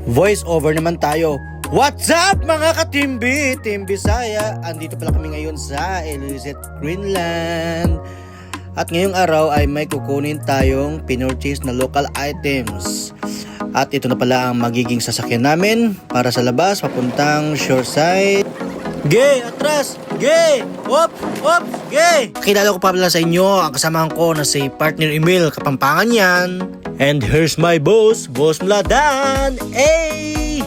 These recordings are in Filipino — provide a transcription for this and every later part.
Voice over naman tayo. What's up mga katimbi? Team Bisaya. Andito pala kami ngayon sa Iloilo, Greenland. At ngayong araw ay may kukunin tayong pinurchase na local items. At ito na pala ang magiging sasakyan namin para sa labas papuntang shoreside. Gay! Atras! Gay! Ops! Ops! Gay! Kilala ko pa pala sa inyo ang kasamahan ko na si Partner Emil, Kapampangan yan. And here's my boss, Boss Mladan! Hey!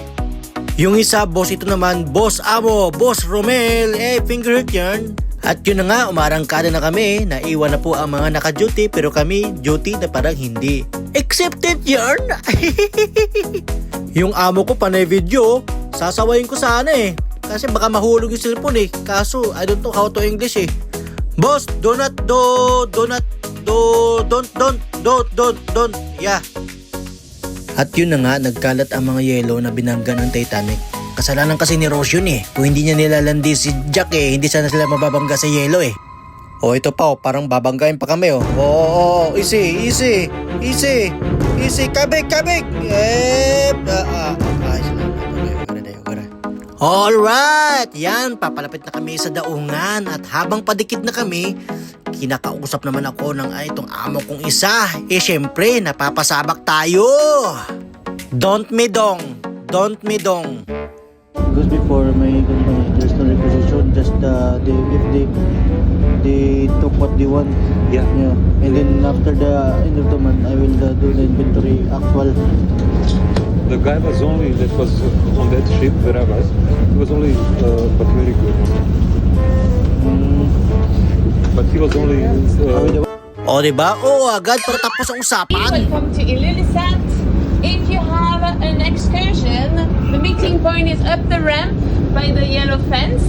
Yung isa, boss ito naman, Boss Amo, Boss Romel, finger hit yan. At yun na nga, umarangkada na kami, naiwan na po ang mga naka-duty pero kami, duty na parang hindi. Accepted yarn! Yung amo ko panay video, sasawayin ko sana kasi baka mahulog yung cellphone kaso I don't know how to English Boss, don't, yeah. At yun na nga, nagkalat ang mga yelo na binangga ng Titanic. Kasalanan kasi ni Rose yun Kung hindi niya nilalandi si Jack hindi sana sila mababangga sa yelo O ito pa parang babanggain pa kami easy, kabig. Alright, yan, papalapit na kami sa daungan at habang padikit na kami, kinakausap naman ako ng itong amo kong isa. Syempre, napapasabak tayo. Don't me dong. Because before my company, there's no requisition, just if they took what they want. Yeah. And then after the end of the month, I will do the inventory actual. The guy was only that was on that ship where I was. He was only, but very good. But he was only. Diba? Agad para tapos ang usapan. Welcome to Ilulissat. If you have an excursion, the meeting point is up the ramp by the yellow fence.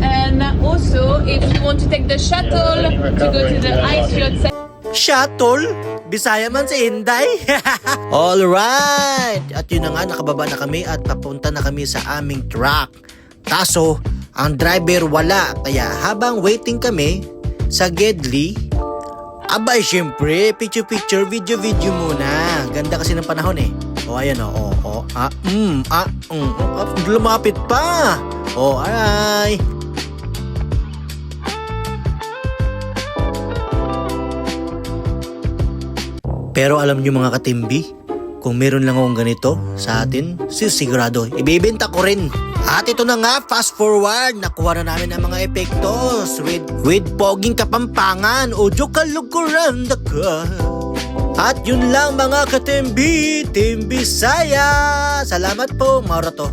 And also, if you want to take the shuttle to go to the ice yacht. Shuttle? Bisaya man si Inday. Alright! At yun na nga, nakababa na kami at papunta na kami sa aming truck. Kaso, ang driver wala. Kaya habang waiting kami sa Gedli, abay syempre, picture, video muna. Ganda kasi ng panahon ayan lumapit pa. Aray. Pero alam nyo mga katimbi, kung meron lang akong ganito sa atin, sigurado, ibibenta ko rin. At ito na nga, fast forward, nakuha na namin ang mga epektos with poging Kapampangan, Ojo Kaluguran ka. At yun lang mga katimbi, Team Bisaya. Salamat po, Maurato.